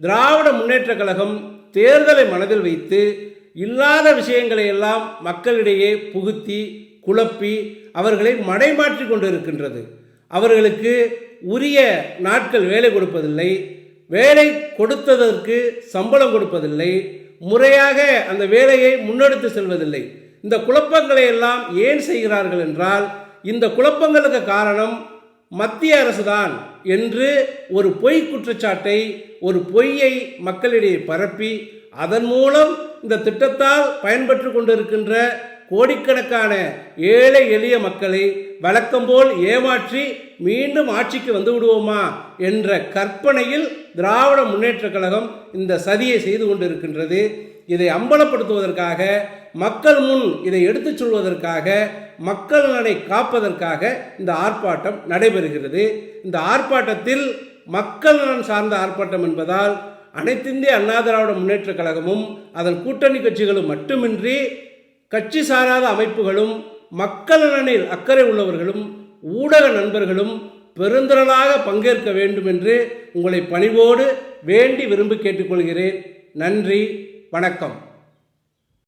திராவிட முன்னேற்றக் கழகம் தேர்தலை மனதில் வைத்து இல்லாத விஷயங்களை எல்லாம் மக்களிடையே புகுத்தி குழப்பி அவர்களை மடைமாற்றி கொண்டிருக்கின்றது. அவர்களுக்கு உரிய நாட்கள் வேலை கொடுப்பதில்லை, வேலை கொடுத்ததற்கு சம்பளம் கொடுப்பதில்லை, முறையாக அந்த வேலையை முன்னெடுத்து செல்வதில்லை. இந்த குழப்பங்களை எல்லாம் ஏன் செய்கிறார்கள் என்றால், இந்த குழப்பங்களுக்கு காரணம் மத்திய அரசுதான் என்று ஒரு பொய் குற்றச்சாட்டை, ஒரு பொய்யை மக்களிடையே பரப்பி அதன் மூலம் இந்த திட்டத்தால் பயன்பெற்று கொண்டிருக்கின்ற கோடிக்கணக்கான ஏழை எளிய மக்களை வழக்கம்போல் ஏமாற்றி மீண்டும் ஆட்சிக்கு வந்து விடுவோமா என்ற கற்பனையில் திராவிட முன்னேற்றக் கழகம் இந்த சதியை செய்து கொண்டிருக்கின்றது. இதை அம்பலப்படுத்துவதற்காக, மக்கள் முன் இதை எடுத்துச் சொல்வதற்காக, மக்கள் நலனை காப்பதற்காக இந்த ஆர்ப்பாட்டம் நடைபெறுகிறது. இந்த ஆர்ப்பாட்டத்தில் மக்கள் நலன் சார்ந்த ஆர்ப்பாட்டம் என்பதால் அனைத்திந்திய அண்ணா திராவிட முன்னேற்றக் கழகமும் அதன் கூட்டணி கட்சிகளும் மட்டுமின்றி கட்சி சாராத அமைப்புகளும் மக்கள் நலனில் அக்கறை உள்ளவர்களும் ஊடக நண்பர்களும் பெருந்திரளாக பங்கேற்க வேண்டும் என்று உங்களை பணிவோடு வேண்டி விரும்பி கேட்டுக்கொள்கிறேன். நன்றி, வணக்கம்.